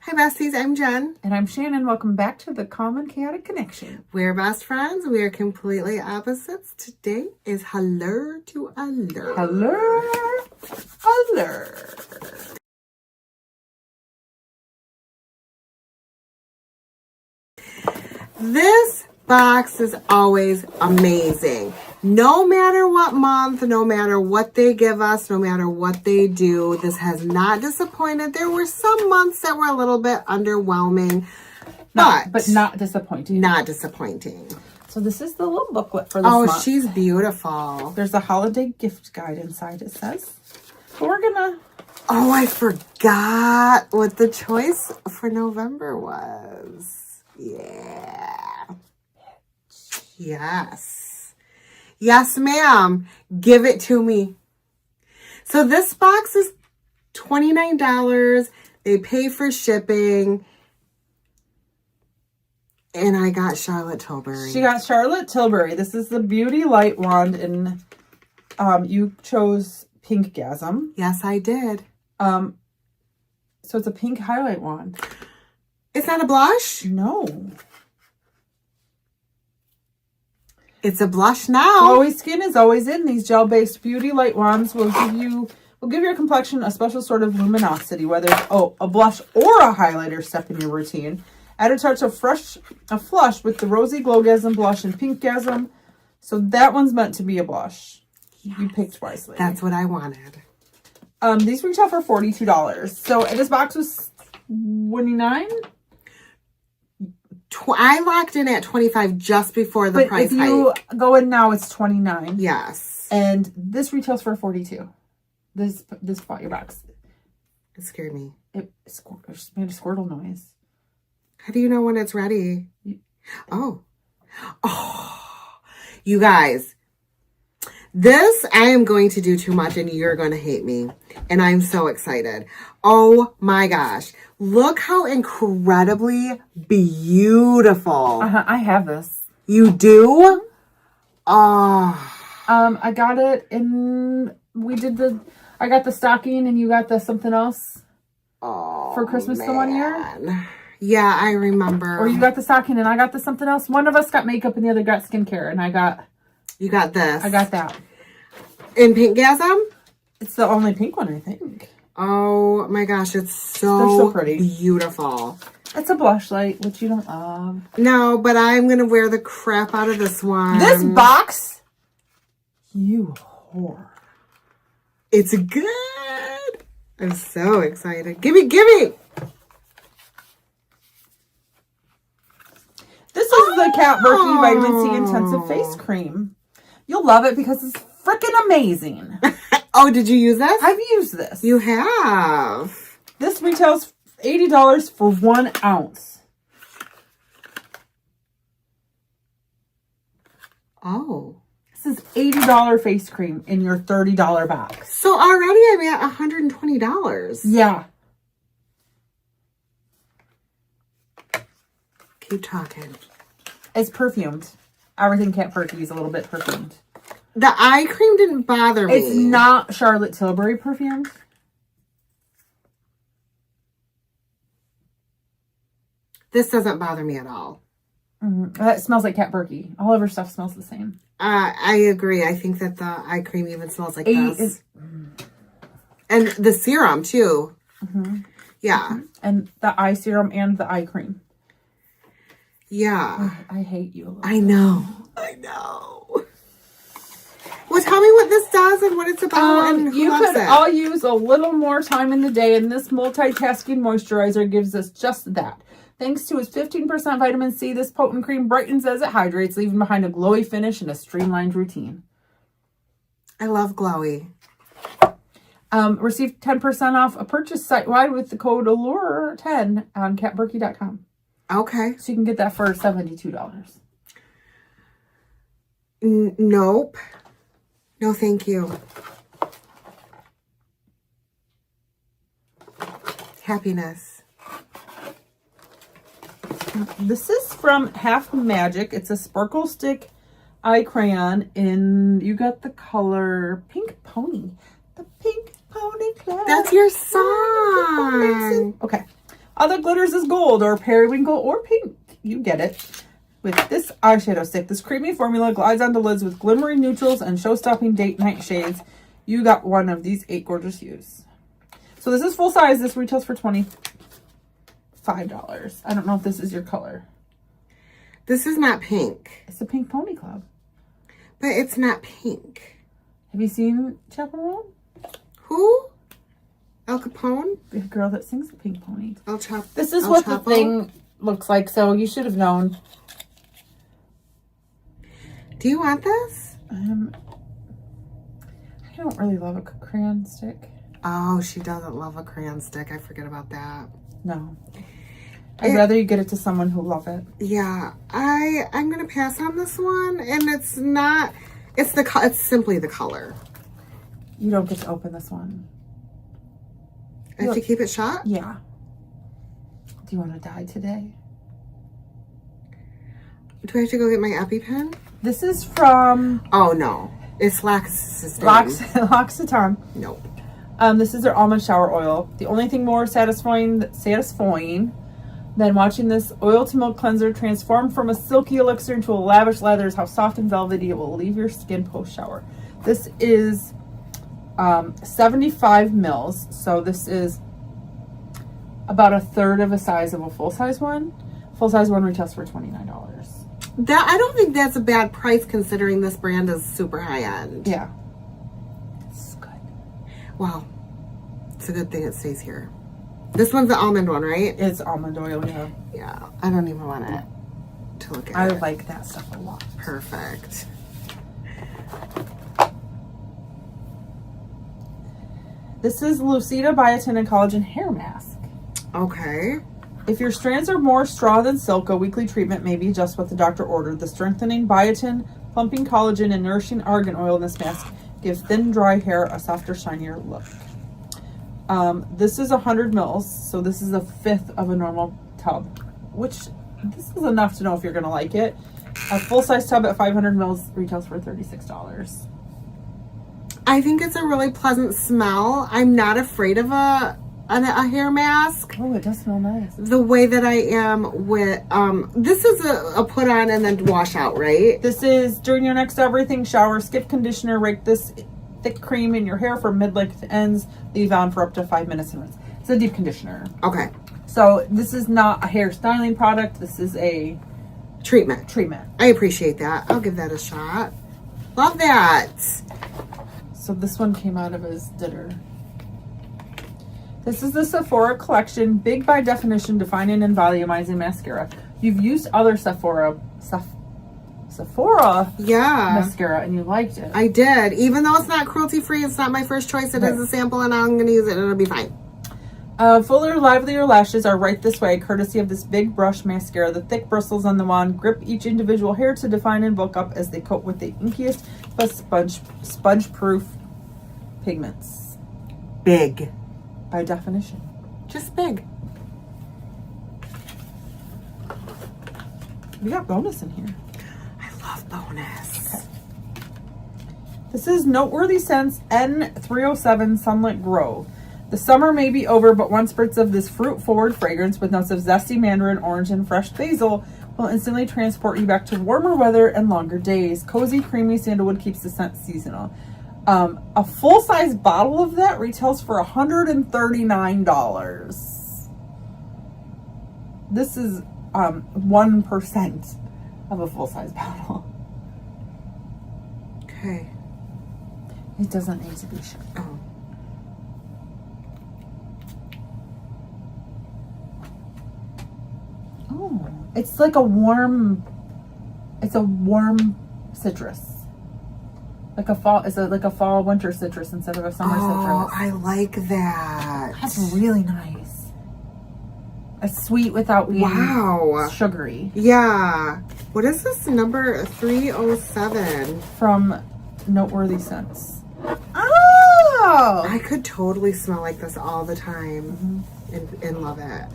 Hi besties, I'm Jen. And I'm Shannon. Welcome back to the Calm and Chaotic Connection. We're best friends. We are completely opposites. Today is Allure to Allure. Allure. Allure. This box is always amazing. No matter what month, no matter what they give us, no matter what they do, this has not disappointed. There were some months that were a little bit underwhelming, but not disappointing. Not disappointing. So this is the little booklet for this month. Oh, she's beautiful. There's a holiday gift guide inside, it says. But we're gonna... Oh, I forgot what the choice for November was. Yeah. Yes. Yes, ma'am. Give it to me. So this box is $29. They pay for shipping. And I got Charlotte Tilbury. She got Charlotte Tilbury. This is the Beauty Light Wand. And you chose Pinkgasm. Yes, I did. So it's a pink highlight wand. It's not a blush? No. It's a blush now. Glowy skin is always in. These gel-based beauty light wands will give your complexion a special sort of luminosity, whether it's a blush or a highlighter step in your routine. Add a touch of flush with the Rosy Glowgasm blush and Pinkgasm. So that one's meant to be a blush. Yes. You picked wisely. That's what I wanted. These retail for $42. So this box was $29. I locked in at $25 just before the price hike. If you go in now, it's $29. Yes. And this retails for $42. This bought your box. It scared me. It made a squirtle noise. How do you know when it's ready? Oh, you guys, this I am going to do too much and you're going to hate me. And I'm so excited. Oh my gosh. Look how incredibly beautiful. I have this. You do? Oh. I got it in, I got the stocking and you got the something else for Christmas the one year. Yeah, I remember. Or you got the stocking and I got the something else. One of us got makeup and the other got skincare and You got this. I got that. In Pinkgasm? It's the only pink one, I think. Oh my gosh, they're so pretty. Beautiful. It's a blush light, which you don't love. No, but I'm going to wear the crap out of this one. This box? You whore. It's good. I'm so excited. Gimme. This is the Kat Berkey Vitamin C Intensive Face Cream. You'll love it because it's freaking amazing. Oh, did you use this? I've used this. You have. This retails $80 for 1 ounce. Oh. This is $80 face cream in your $30 box. So already I'm at $120. Yeah. Keep talking. It's perfumed. Everything Kat Berkey is a little bit perfumed. The eye cream didn't bother me. It's not Charlotte Tilbury perfumed. This doesn't bother me at all. That smells like Kat Berkey. All of her stuff smells the same. I agree. I think that the eye cream even smells like this. And the serum, too. Yeah. And the eye serum and the eye cream. Yeah. I hate you. I know. Well, tell me what this does and what it's about and who loves it. I'll use a little more time in the day, and this multitasking moisturizer gives us just that. Thanks to its 15% vitamin C, this potent cream brightens as it hydrates, leaving behind a glowy finish and a streamlined routine. I love glowy. Receive 10% off a purchase site-wide with the code Allure10 on catberkey.com. Okay. So you can get that for $72. Nope. No, thank you. Happiness. This is from Half Magic. It's a sparkle stick eye crayon in, you got the color Pink Pony. The Pink Pony Club. That's your song. Okay. Other glitters is gold or periwinkle or pink. You get it. With this eyeshadow stick, this creamy formula glides onto lids with glimmering neutrals and show-stopping date night shades. You got one of these 8 gorgeous hues. So this is full size. This retails for $25. I don't know if this is your color. This is not pink. It's the Pink Pony Club. But it's not pink. Have you seen Chaperone? Who? Al Capone? The girl that sings the Pink Pony. This is what the thing looks like, so you should have known. Do you want this? I don't really love a crayon stick. Oh, she doesn't love a crayon stick. I forget about that. No. I'd rather you get it to someone who love it. Yeah. I'm going to pass on this one. And it's not... It's simply the color. You don't get to open this one. I have to keep it shut? Yeah. Do you want to die today? Do I have to go get my EpiPen? This is from... Oh, no. It's L'Occitane. Nope. This is their almond shower oil. The only thing more satisfying than watching this oil to milk cleanser transform from a silky elixir into a lavish lather is how soft and velvety it will leave your skin post shower. This is 75 mils, so this is about a third of a size of a full-size one. Full-size one retails for $29. I don't think that's a bad price considering this brand is super high-end. Yeah. It's good. Wow. It's a good thing it stays here. This one's the almond one, right? It's almond oil, yeah. Yeah. I don't even want it to look at I it. like that stuff a lot. Perfect. This is Lucida Biotin and Collagen Hair Mask. Okay. If your strands are more straw than silk, a weekly treatment may be just what the doctor ordered. The strengthening biotin, plumping collagen, and nourishing argan oil in this mask gives thin, dry hair a softer, shinier look. This is 100 mils, so this is a fifth of a normal tub, which this is enough to know if you're going to like it. A full-size tub at 500 mils retails for $36. I think it's a really pleasant smell. I'm not afraid of a hair mask. Oh, it does smell nice. The way that I am with, this is a put on and then wash out, right? This is during your next everything shower, skip conditioner, rake this thick cream in your hair from mid-length to ends, leave on for up to 5 minutes and rinse. It's a deep conditioner. Okay. So this is not a hair styling product. This is a treatment. Treatment. I appreciate that. I'll give that a shot. Love that. So this one came out of his dinner. This is the Sephora collection, big by definition, defining and volumizing mascara. You've used other Sephora mascara and you liked it. I did. Even though it's not cruelty free, it's not my first choice. It is a sample and I'm going to use it and it'll be fine. Fuller, livelier lashes are right this way, courtesy of this big brush mascara. The thick bristles on the wand grip each individual hair to define and bulk up as they coat with the inkiest but sponge-proof pigments. Big. By definition. Just big. We got bonus in here. I love bonus. Okay. This is Noteworthy Scents N307 Sunlit Grove. The summer may be over, but one spritz of this fruit-forward fragrance with notes of zesty mandarin, orange, and fresh basil will instantly transport you back to warmer weather and longer days. Cozy, creamy sandalwood keeps the scent seasonal. A full-size bottle of that retails for $139. This is 1% of a full-size bottle. Okay. It doesn't need to be sure. Oh. Oh, it's like a warm citrus. Like a fall, like a fall winter citrus instead of a summer citrus. Oh, I like that. That's really nice. It's sweet without being sugary. Yeah. What is this number 307? From Noteworthy Scents. Oh! I could totally smell like this all the time and love it.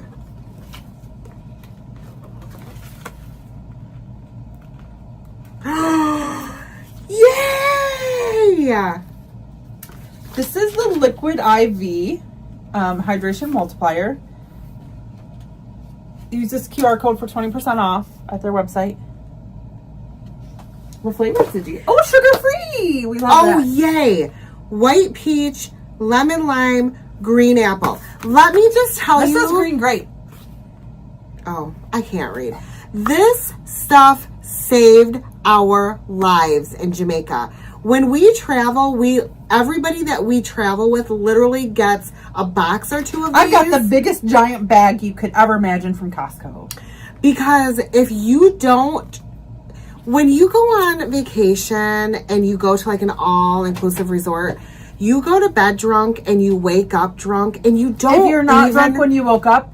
Yay! This is the Liquid IV Hydration Multiplier. use this QR code for 20% off at their website. What flavors did you? Oh, sugar-free! We love that. Oh, yay. White peach, lemon lime, green apple. Let me just tell you. This is green grape. Oh, I can't read. This stuff saved our lives in Jamaica. When we travel, everybody that we travel with literally gets a box or two of these. I got the biggest giant bag you could ever imagine from Costco. Because if you don't, when you go on vacation and you go to like an all-inclusive resort, you go to bed drunk and you wake up drunk and you don't. If you're not drunk when you woke up,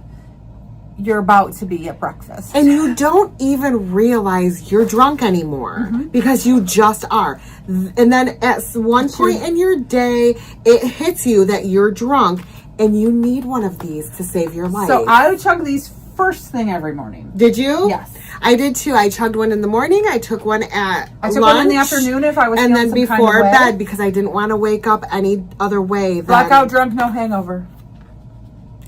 you're about to be at breakfast. And you don't even realize you're drunk anymore because you just are. And then at one point in your day, it hits you that you're drunk and you need one of these to save your life. So I would chug these first thing every morning. Did you? Yes. I did too. I chugged one in the morning. I took one at I took lunch, one in the afternoon if I was and feeling then some before kind of way. bed because I didn't want to wake up any other way. Blackout drunk, no hangover.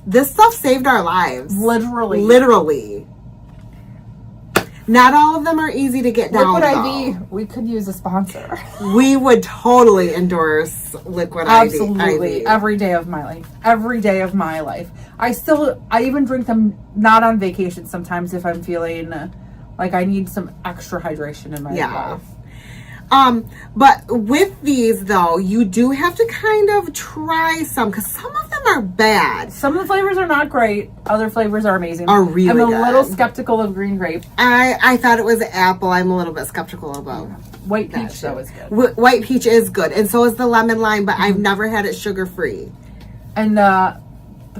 This stuff saved our lives. Literally. Literally. Not all of them are easy to get down. Liquid though. IV, we could use a sponsor. We would totally endorse Liquid Absolutely. IV. Every day of my life. Every day of my life. I even drink them not on vacation sometimes if I'm feeling like I need some extra hydration in my life. But with these though, you do have to kind of try some because some of them are bad. Some of the flavors are not great. Other flavors are amazing. Are really I'm a good. little skeptical of green grape. I thought it was apple. I'm a little bit skeptical about White that peach though is good. White peach is good, and so is the lemon lime. But I've never had it sugar free. And the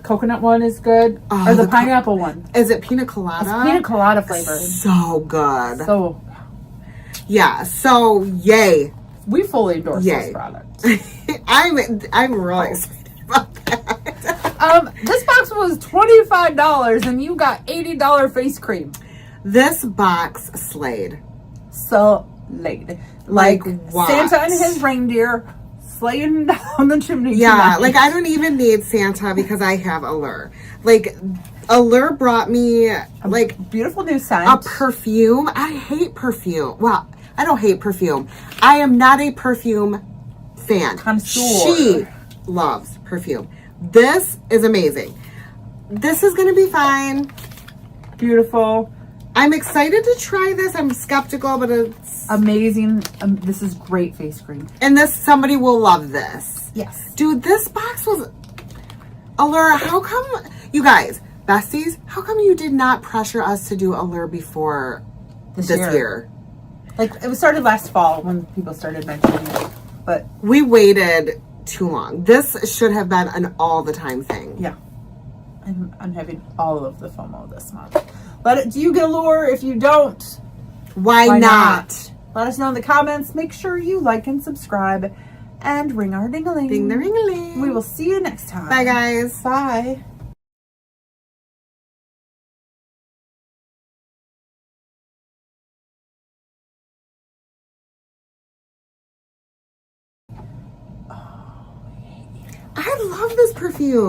coconut one is good. Oh, Or the pineapple one. Is it pina colada? It's pina colada flavored. So good. So yeah. So yay. we fully endorse Yay. this product. I'm really excited about that. This box was $25 and you got $80 face cream. This box slayed. So laid. Like what? Santa and his reindeer slaying down the chimney. Yeah, tonight. like I don't even need Santa because I have Allure. Like Allure brought me like beautiful new scent. a perfume. I hate perfume. Well, I don't hate perfume. I am not a perfume fan. Connoisseur. She loves perfume. This is amazing. This is going to be fine. Beautiful. I'm excited to try this. I'm skeptical, but it's Amazing. This is great face cream. and this somebody will love this. Yes. Dude, this box was Allure. How come you guys, besties, how come you did not pressure us to do Allure before this year? Like it started last fall when people started mentioning it. But We waited too long. This should have been an all the time thing. yeah. I'm having all of the FOMO this month. Do you get Allure? If you don't, Why not? let us know in the comments. Make sure you like and subscribe and ring our ding-a-ling. Ding the ring-a-ling. We will see you next time. Bye, guys. Bye. I love this perfume.